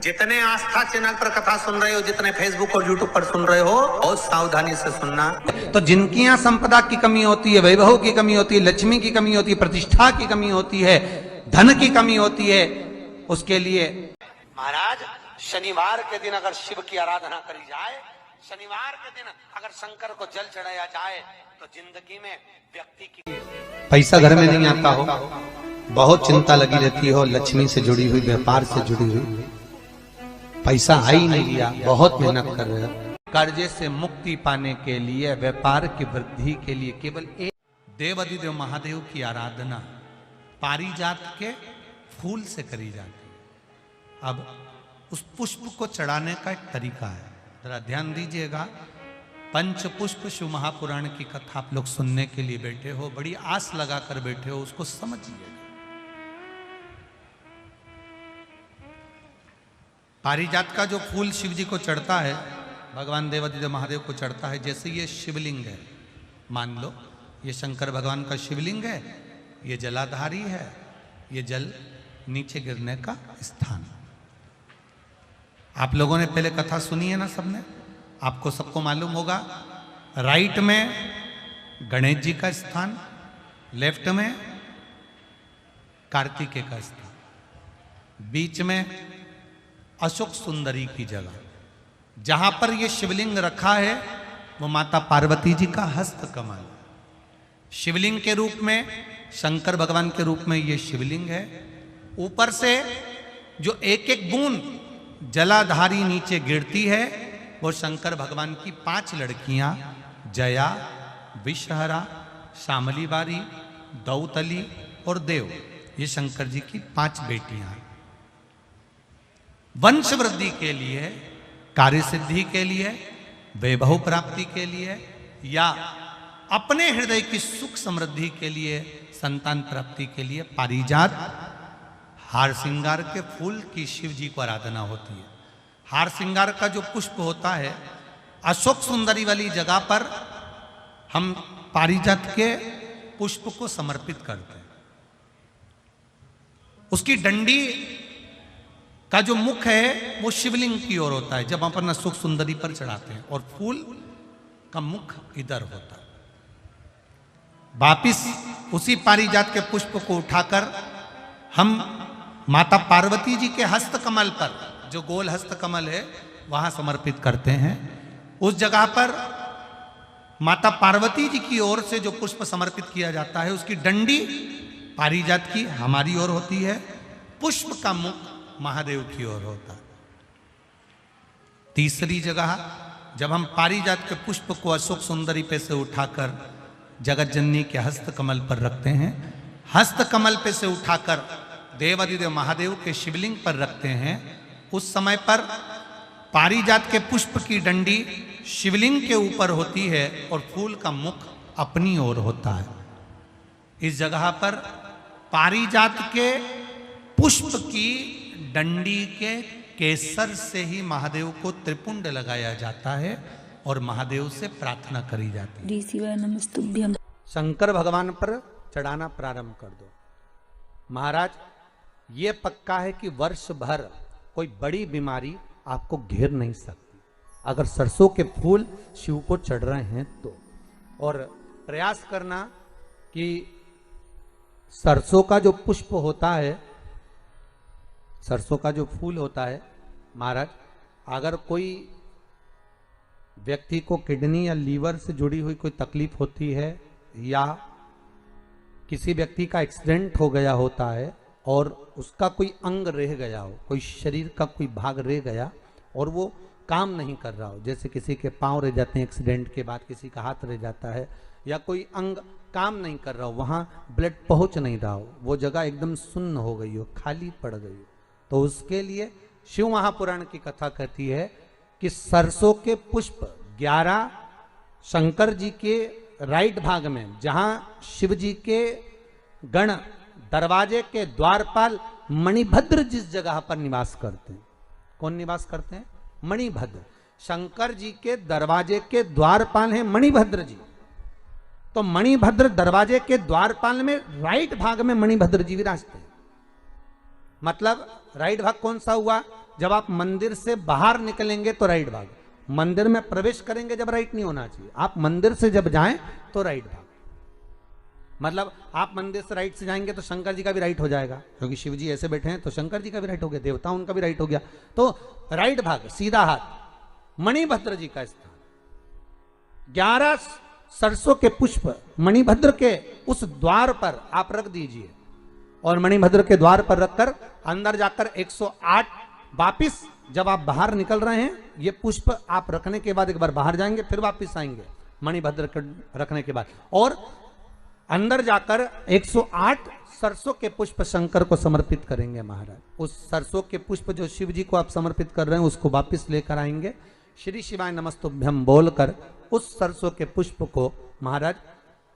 जितने आस्था चैनल पर कथा सुन रहे हो, जितने फेसबुक और यूट्यूब पर सुन रहे हो, बहुत सावधानी से सुनना। तो जिनकी यहाँ संपदा की कमी होती है, वैभव की कमी होती है, लक्ष्मी की कमी होती है, प्रतिष्ठा की कमी होती है, धन की कमी होती है, उसके लिए महाराज शनिवार के दिन अगर शिव की आराधना करी जाए, शनिवार के दिन अगर शंकर को जल चढ़ाया जाए, तो जिंदगी में व्यक्ति की पैसा घर में नहीं आता हो, बहुत चिंता लगी रहती हो, लक्ष्मी से जुड़ी हुई, व्यापार से जुड़ी हुई, पैसा आ ही नहीं लिया, बहुत मेहनत कर रहे हो, कर्जे से मुक्ति पाने के लिए, व्यापार की वृद्धि के लिए केवल एक देवाधिदेव महादेव की आराधना पारिजात के फूल से करी जाती है। अब उस पुष्प को चढ़ाने का एक तरीका है, जरा ध्यान दीजिएगा। पंच पुष्प शिव महापुराण की कथा आप लोग सुनने के लिए बैठे हो, बड़ी आस लगाकर बैठे हो, उसको समझिएगा। पारिजात का जो फूल शिव जी को चढ़ता है, भगवान देवाधिदेव महादेव को चढ़ता है, जैसे ये शिवलिंग है, मान लो ये शंकर भगवान का शिवलिंग है, ये जलाधारी है, ये जल नीचे गिरने का स्थान। आप लोगों ने पहले कथा सुनी है ना सबने, आपको सबको मालूम होगा। राइट में गणेश जी का स्थान, लेफ्ट में कार्तिकेय का स्थान, बीच में अशोक सुंदरी की जगह। जहां पर यह शिवलिंग रखा है वो माता पार्वती जी का हस्त कमल, शिवलिंग के रूप में, शंकर भगवान के रूप में यह शिवलिंग है। ऊपर से जो एक एक बूंद जलाधारी नीचे गिरती है, वो शंकर भगवान की 5 लड़कियां, जया, विषहरा, शामली बारी, दौतली और देव, ये शंकर जी की 5 बेटियां हैं। वंश वृद्धि के लिए, कार्य सिद्धि के लिए, वैभव प्राप्ति के लिए, या अपने हृदय की सुख समृद्धि के लिए, संतान प्राप्ति के लिए पारिजात हार श्रृंगार के फूल की शिव जी को आराधना होती है। हार श्रृंगार का जो पुष्प होता है, अशोक सुंदरी वाली जगह पर हम पारिजात के पुष्प को समर्पित करते हैं। उसकी डंडी का जो मुख है वो शिवलिंग की ओर होता है जब अपन अशोक सुंदरी पर चढ़ाते हैं, और फूल का मुख इधर होता है। वापिस उसी पारिजात के पुष्प को उठाकर हम माता पार्वती जी के हस्त कमल पर, जो गोल हस्त कमल है, वहां समर्पित करते हैं। उस जगह पर माता पार्वती जी की ओर से जो पुष्प समर्पित किया जाता है, उसकी डंडी पारिजात की हमारी ओर होती है, पुष्प का मुख महादेव की ओर होता है। तीसरी जगह, जब हम पारिजात के पुष्प को अशोक सुंदरी पे से उठाकर जगत जननी के हस्त कमल पर रखते हैं, हस्त कमल पे से उठाकर देवाधिदेव महादेव के शिवलिंग पर रखते हैं, उस समय पर पारिजात के पुष्प की डंडी शिवलिंग के ऊपर होती है और फूल का मुख अपनी ओर होता है। इस जगह पर पारिजात के पुष्प की डंडी के केसर से ही महादेव को त्रिपुंड लगाया जाता है और महादेव से प्रार्थना करी जाती है। शंकर भगवान पर चढ़ाना प्रारंभ कर दो। महाराज, ये पक्का है कि वर्ष भर कोई बड़ी बीमारी आपको घेर नहीं सकती अगर सरसों के फूल शिव को चढ़ रहे हैं तो। और प्रयास करना कि सरसों का जो पुष्प होता है, सरसों का जो फूल होता है, महाराज, अगर कोई व्यक्ति को किडनी या लीवर से जुड़ी हुई कोई तकलीफ होती है, या किसी व्यक्ति का एक्सीडेंट हो गया होता है और उसका कोई अंग रह गया हो, कोई शरीर का कोई भाग रह गया और वो काम नहीं कर रहा हो, जैसे किसी के पांव रह जाते हैं एक्सीडेंट के बाद, किसी का हाथ रह जाता है, या कोई अंग काम नहीं कर रहा हो, वहां ब्लड पहुंच नहीं रहा हो, वो जगह एकदम सुन्न हो गई हो, खाली पड़ गई हो, तो उसके लिए शिव महापुराण की कथा कहती है कि सरसों के पुष्प 11 शंकर जी के राइट भाग में, जहां शिव जी के गण दरवाजे के द्वारपाल मणिभद्र जिस जगह पर निवास करते हैं, कौन निवास करते हैं? मणिभद्र। शंकर जी के दरवाजे के द्वारपाल हैं मणिभद्र जी। तो मणिभद्र दरवाजे के द्वारपाल में राइट भाग में मणिभद्र जी विराजते हैं। मतलब राइट भाग कौन सा हुआ? जब आप मंदिर से बाहर निकलेंगे तो राइट भाग, मंदिर में प्रवेश करेंगे जब राइट नहीं होना चाहिए, आप मंदिर से जब जाएं तो राइट भाग। मतलब आप मंदिर से राइट से जाएंगे तो शंकर जी का भी राइट हो जाएगा, क्योंकि शिव जी ऐसे बैठे हैं तो शंकर जी का भी राइट हो गया, देवता उनका भी राइट हो गया, तो राइट भाग सीधा हाथ। मणिभद्र जी का स्थान, 11 सरसों के पुष्प मणिभद्र के उस द्वार पर आप रख दीजिए, और मणिभद्र के द्वार पर रखकर अंदर जाकर 108 वापिस जब आप बाहर निकल रहे हैं, ये पुष्प आप रखने के बाद एक बार बाहर जाएंगे, फिर वापिस आएंगे मणिभद्र के रखने के बाद, और अंदर जाकर 108 सरसों के पुष्प शंकर को समर्पित करेंगे महाराज। उस सरसों के पुष्प जो शिव जी को आप समर्पित कर रहे हैं उसको वापिस लेकर आएंगे, श्री शिवाय नमस्तुभ्यम बोलकर उस सरसों के पुष्प को महाराज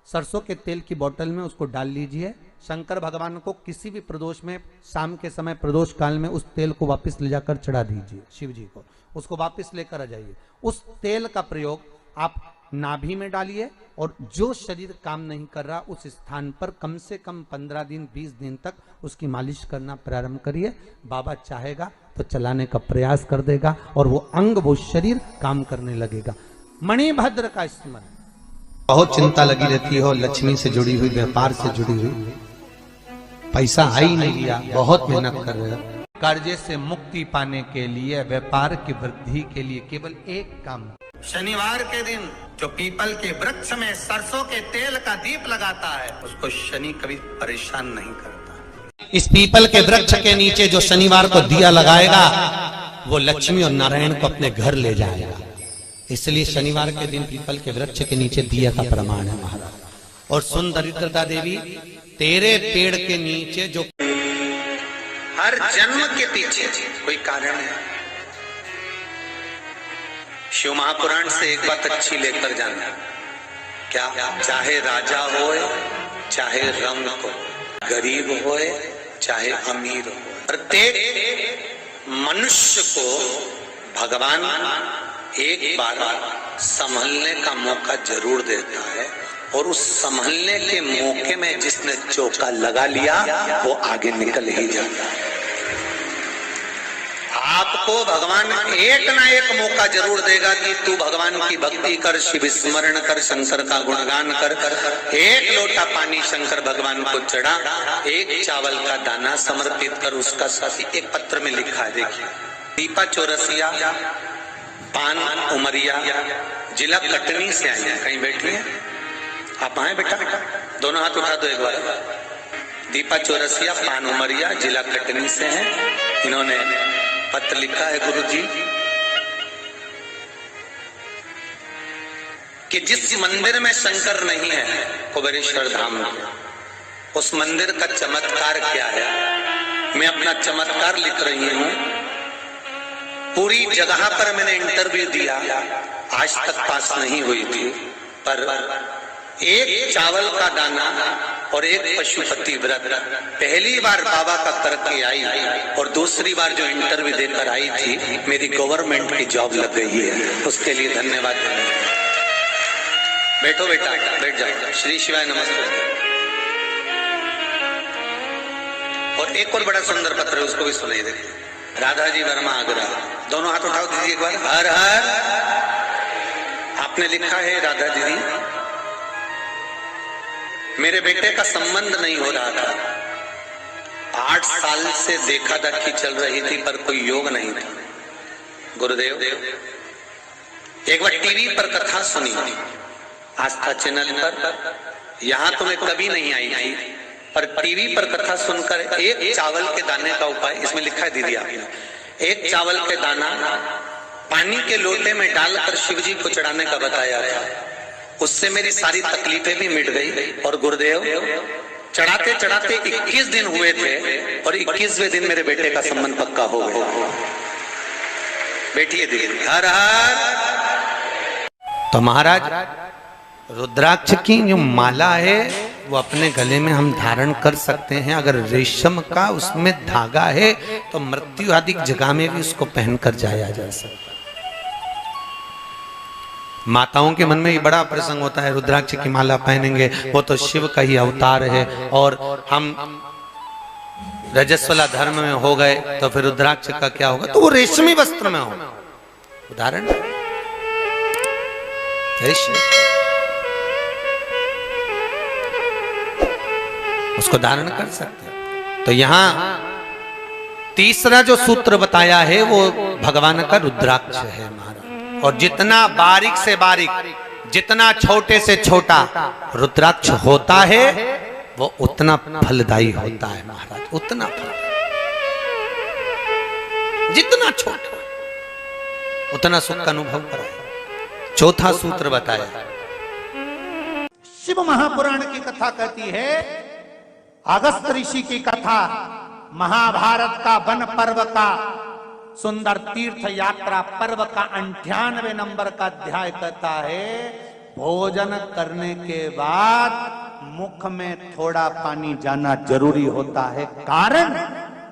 सरसों के तेल की बोतल में उसको डाल लीजिए। शंकर भगवान को किसी भी प्रदोष में, शाम के समय प्रदोष काल में उस तेल को वापस ले जाकर चढ़ा दीजिए शिव जी को, उसको वापस लेकर आ जाइए। उस तेल का प्रयोग आप नाभि में डालिए, और जो शरीर काम नहीं कर रहा उस स्थान पर कम से कम 15 दिन 20 दिन तक उसकी मालिश करना प्रारंभ करिए। बाबा चाहेगा तो चलाने का प्रयास कर देगा, और वो अंग, वो शरीर काम करने लगेगा। मणिभद्र का स्मरण, बहुत चिंता लगी रहती हो, लक्ष्मी से जुड़ी हुई, व्यापार से जुड़ी हुई, पैसा आ ही नहीं लिया, बहुत मेहनत कर रहे हो। कर्जे से मुक्ति पाने के लिए, व्यापार की वृद्धि के लिए केवल एक काम, शनिवार के दिन जो पीपल के वृक्ष में सरसों के तेल का दीप लगाता है उसको शनि कभी परेशान नहीं करता। इस पीपल के वृक्ष के नीचे जो शनिवार को दिया लगाएगा वो लक्ष्मी और नारायण को अपने घर ले जाएगा। इसलिए शनिवार के दिन पीपल के वृक्ष के नीचे दिया का प्रमाण है महाराज। और सुन दरिद्रता देवी, तेरे पेड़ के नीचे जो हर जन्म के पीछे कोई कारण है। शिव महापुराण से एक बात अच्छी लेकर जाना, क्या चाहे राजा होए चाहे रंग हो, गरीब होए चाहे अमीर हो, प्रत्येक मनुष्य को भगवान एक बार संभलने का मौका जरूर देता है, और उस संभलने के मौके में जिसने चौका लगा लिया वो आगे निकल ही जाता है। आपको भगवान एक ना एक मौका जरूर देगा कि तू भगवान की भक्ति कर, शिव स्मरण कर, शंकर का गुणगान कर, एक लोटा पानी शंकर भगवान को चढ़ा, एक चावल का दाना समर्पित कर, उसका साथ एक पत्र में लिखा है, देखिए, दीपा चौरसिया, पान उमरिया, जिला कटनी से आई है। कहीं बैठी है आप? आए बेटा, दोनों हाथ उठा दो एक बार। दीपा चौरसिया, पान उमरिया, जिला कटनी से हैं। इन्होंने पत्र लिखा है, गुरुजी, कि जिस मंदिर में शंकर नहीं है, कुबेरेश्वर धाम में, उस मंदिर का चमत्कार क्या है। मैं अपना चमत्कार लिख रही हूं। पूरी जगह पर मैंने इंटरव्यू दिया, आज तक पास नहीं हुई थी, पर एक चावल का दाना और एक पशुपति व्रत पहली बार बाबा का करके आई, और दूसरी बार जो इंटरव्यू देकर आई थी, मेरी गवर्नमेंट की जॉब लग गई है, उसके लिए धन्यवाद। बैठो बेटा, बैठ जाओ। श्री शिवाय नमस्ते। और एक और बड़ा सुंदर पत्र है, उसको भी सुनाई दे। राधा जी वर्मा आगरा, दोनों हाथ उठाओ दीजिए एक बार। हर हर। आपने लिखा है, राधा दीदी, मेरे बेटे का संबंध नहीं हो रहा था, 8 साल से देखा देखी चल रही थी, पर कोई योग नहीं था। गुरुदेव, एक बार टीवी पर कथा सुनी, आस्था चैनल पर, यहां तो मैं कभी नहीं आई थी, पर टीवी पर कथा सुनकर एक चावल के दाने का उपाय, इसमें लिखा है दीदी आपने, एक चावल के दाना पानी के लोटे में डालकर शिव जी को चढ़ाने का बताया था। उससे मेरी सारी तकलीफें भी मिट गई। और गुरुदेव, चढ़ाते चढ़ाते 21 दिन हुए थे, और 21वें दिन मेरे बेटे का संबंध पक्का हो गया। बैठिए दीदी। हर हर। तो महाराज, रुद्राक्ष की जो माला है वो अपने गले में हम धारण कर सकते हैं। अगर रेशम का उसमें धागा है तो मृत्यु आदि जगह में भी उसको पहनकर जाया जा सकता है। माताओं के मन में ये बड़ा प्रसंग होता है, रुद्राक्ष की माला पहनेंगे, वो तो शिव का ही अवतार है, और हम रजस्वला धर्म में हो गए तो फिर रुद्राक्ष का क्या होगा? तो वो रेशमी वस्त्र में होगा। उदाहरण रेशमी, उसको धारण कर सकते हैं। तो यहां तीसरा जो सूत्र बताया है वो भगवान का रुद्राक्ष है महाराज। और जितना बारीक से बारीक, जितना छोटे से छोटा रुद्राक्ष होता है वो उतना फलदायी होता है महाराज, उतना फलदायी। जितना छोटा उतना सुख का अनुभव कराए। चौथा सूत्र बताया, शिव महापुराण की कथा कहती है, अगस्त ऋषि की कथा, महाभारत का वन पर्व का सुंदर तीर्थ यात्रा पर्व का 98 नंबर का अध्याय कहता है, भोजन करने के बाद मुख में थोड़ा पानी जाना जरूरी होता है। कारण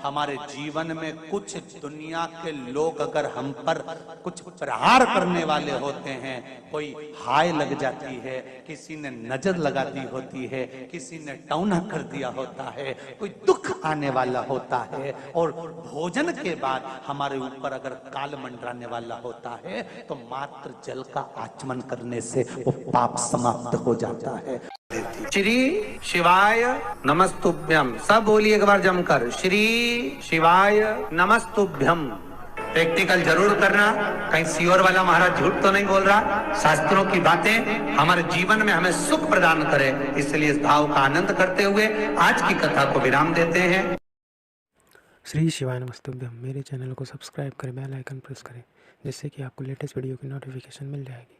हमारे जीवन में कुछ दुनिया के लोग अगर हम पर कुछ प्रहार करने वाले होते हैं, कोई हाय लग जाती है, किसी ने नजर लगा दी होती है, किसी ने टौना कर दिया होता है, कोई दुख आने वाला होता है, और भोजन के बाद हमारे ऊपर अगर काल मंडराने वाला होता है, तो मात्र जल का आचमन करने से वो पाप समाप्त हो जाता है। श्री शिवाय नमस्तुभ्यम, सब बोलिए एक बार जमकर, श्री शिवाय नमस्तुभ्यम। प्रैक्टिकल जरूर करना, कहीं सियोर वाला महाराज झूठ तो नहीं बोल रहा। शास्त्रों की बातें हमारे जीवन में हमें सुख प्रदान करे, इसलिए इस भाव का आनंद करते हुए आज की कथा को विराम देते हैं। श्री शिवाय नमस्तुभ्यम। मेरे चैनल को सब्सक्राइब करें, बेल आइकन प्रेस करें, जिससे कि आपको लेटेस्ट वीडियो की नोटिफिकेशन मिल जाएगी।